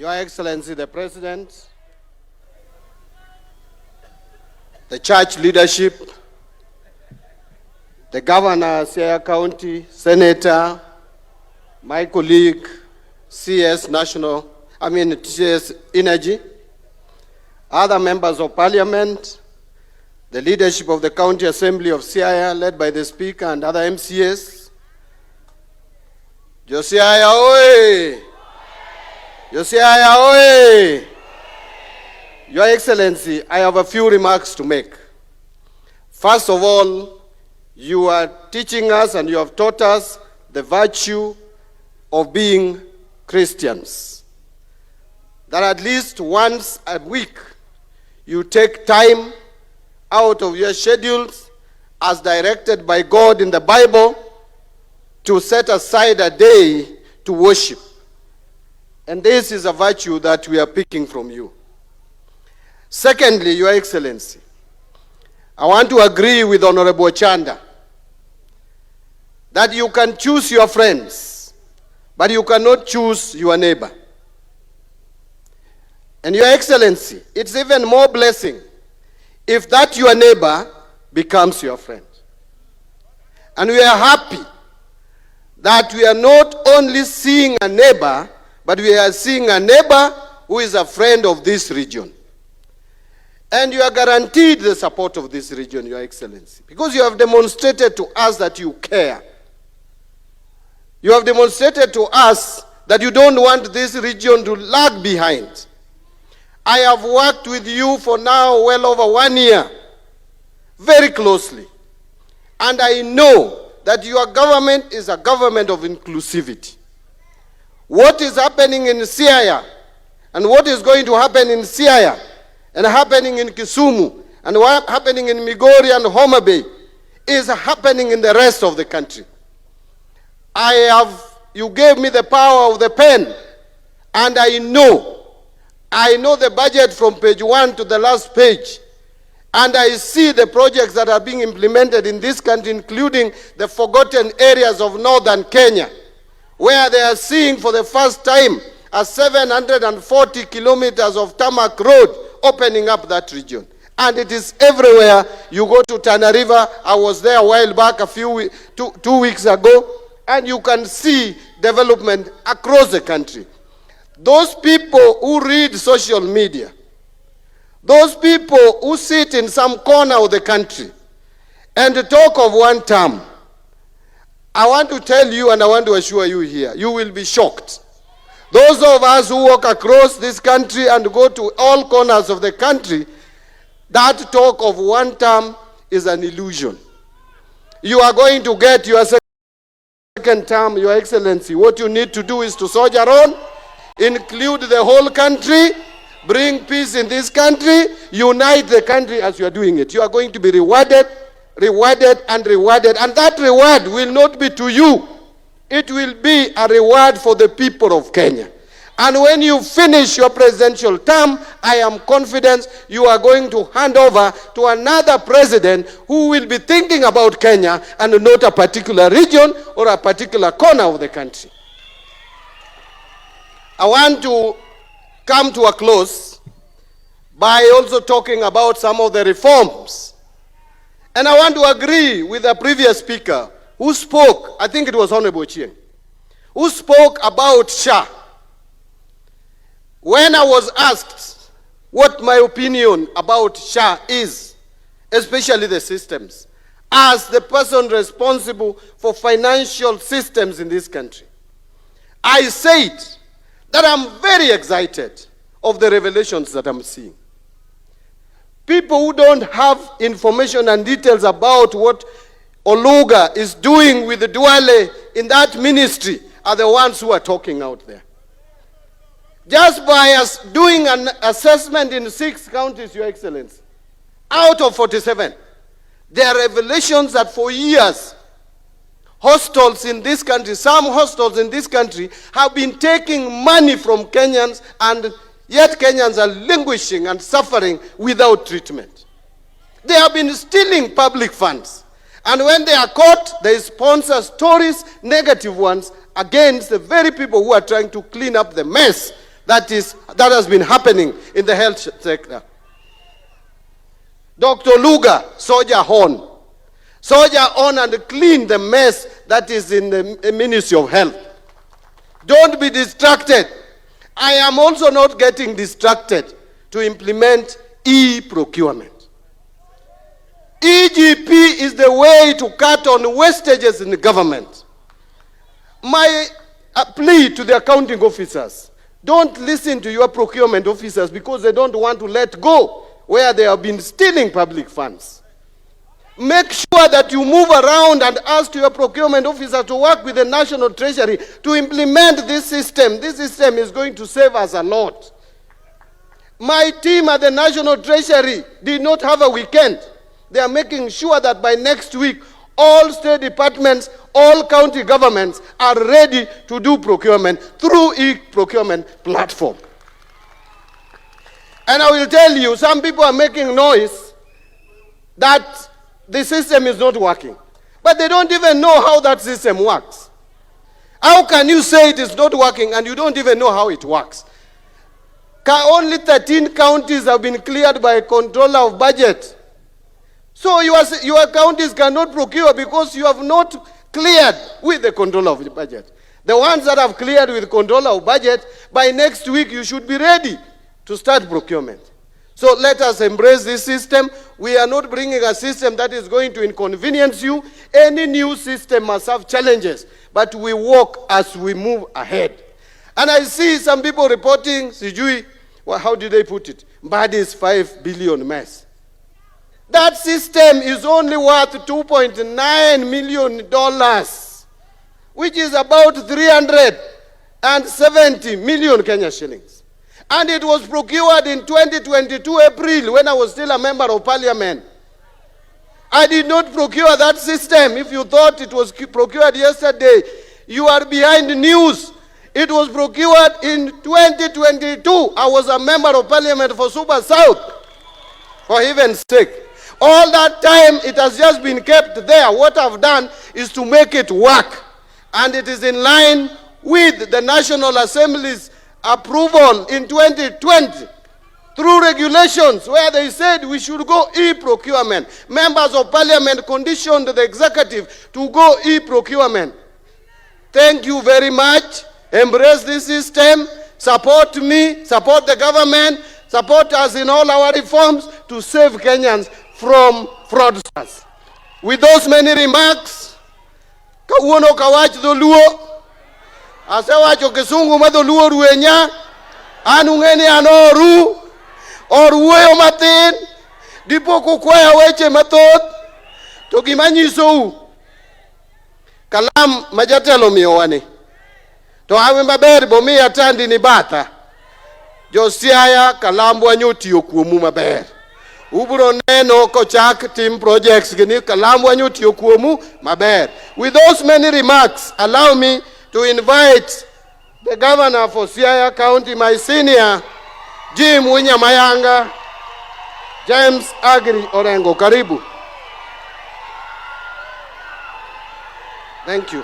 Your Excellency the President, the church leadership, the Governor, Siaya County, Senator, my colleague, CS Energy, other members of Parliament, the leadership of the County Assembly of Siaya, led by the Speaker and other MCAs. Siaya oi! Siaya oi! Your Excellency, I have a few remarks to make. First of all, you are teaching us and you have taught us the virtue of being Christians. That at least once a week, you take time out of your schedules as directed by God in the Bible to set aside a day to worship. And this is a virtue that we are picking from you. Secondly, Your Excellency, I want to agree with Honorable Chanda that you can choose your friends, but you cannot choose your neighbor. And Your Excellency, it's even more blessing if that your neighbor becomes your friend. And we are happy that we are not only seeing a neighbor, but we are seeing a neighbor who is a friend of this region. And you are guaranteed the support of this region, Your Excellency, because you have demonstrated to us that you care. You have demonstrated to us that you don't want this region to lag behind. I have worked with you for now well over 1 year, very closely. And I know that your government is a government of inclusivity. What is happening in Siaya and what is going to happen in Siaya and happening in Kisumu and what happening in Migori and Homa Bay is happening in the rest of the country. You gave me the power of the pen, and I know the budget from page 1 to the last page, and I see the projects that are being implemented in this country, including the forgotten areas of northern Kenya, where they are seeing for the first time a 740 kilometers of tarmac road opening up that region. And it is everywhere. You go to Tana River, I was there a while back, two weeks ago, and you can see development across the country. Those people who read social media, those people who sit in some corner of the country and talk of WANTAM, I want to tell you and I want to assure you here, you will be shocked. Those of us who walk across this country and go to all corners of the country, that talk of WANTAM is an illusion. You are going to get your second term, Your Excellency. What you need to do is to soldier on, include the whole country, bring peace in this country, unite the country as you are doing it. You are going to be rewarded, and rewarded. And that reward will not be to you. It will be a reward for the people of Kenya. And when you finish your presidential term, I am confident you are going to hand over to another president who will be thinking about Kenya and not a particular region or a particular corner of the country. I want to come to a close by also talking about some of the reforms. And I want to agree with the previous speaker who spoke, I think it was Honorable Chieng, who spoke about SHA. When I was asked what my opinion about SHA is, especially the systems, as the person responsible for financial systems in this country, I said that I'm very excited of the revelations that I'm seeing. People who don't have information and details about what Oluga is doing with the Duale in that ministry are the ones who are talking out there. Just by us doing an assessment in 6 counties, Your Excellency, out of 47, there are revelations that for years, hostels in this country, some hostels in this country have been taking money from Kenyans, and yet Kenyans are languishing and suffering without treatment. They have been stealing public funds. And when they are caught, they sponsor stories, negative ones, against the very people who are trying to clean up the mess that has been happening in the health sector. Dr. Luga, soldier on. Soldier on and clean the mess that is in the Ministry of Health. Don't be distracted. I am also not getting distracted to implement e-procurement. EGP is the way to cut on wastages in the government. My plea to the accounting officers, don't listen to your procurement officers because they don't want to let go where they have been stealing public funds. Make sure that you move around and ask your procurement officer to work with the National Treasury to implement this system. This system is going to save us a lot. My team at the National Treasury did not have a weekend. They are making sure that by next week, all state departments, all county governments are ready to do procurement through e-procurement platform. And I will tell you, some people are making noise that the system is not working. But they don't even know how that system works. How can you say it is not working and you don't even know how it works? Only 13 counties have been cleared by a controller of budget. So your counties cannot procure because you have not cleared with the controller of the budget. The ones that have cleared with controller of budget, by next week you should be ready to start procurement. So let us embrace this system. We are not bringing a system that is going to inconvenience you. Any new system must have challenges, but we walk as we move ahead. And I see some people reporting, sijui, well, how did they put it? Mbadi's 5 billion mess. That system is only worth $2.9 million, which is about 370 million Kenya shillings. And it was procured in 2022 April when I was still a member of parliament. I did not procure that system. If you thought it was procured yesterday, you are behind the news. It was procured in 2022. I was a member of parliament for Super South, for heaven's sake. All that time, it has just been kept there. What I've done is to make it work. And it is in line with the National Assembly's approval in 2020 through regulations where they said we should go e-procurement. Members of parliament conditioned the executive to go e-procurement. Thank you very much. Embrace this system. Support me, support the government, support us in all our reforms to save Kenyans from fraudsters. With those many remarks, kauono kawach dholuo, asewacho kisungu ma dholuo ruenya, anung'eni anoru, oruoyo matin, dipo kukwaya weche mathoth, to gimanyisou, kalam majatelo miyowane, to awe maber bomiya tandi ni batha, jo Siaya kalambwa nyoti okuomu maber. Ubro neno kochak team projects gini kalambwa nyoti okuomu maber. With those many remarks, allow me to invite the governor for Siaya County, my senior, Jim Mayanga, James Agri Orengo. Karibu. Thank you.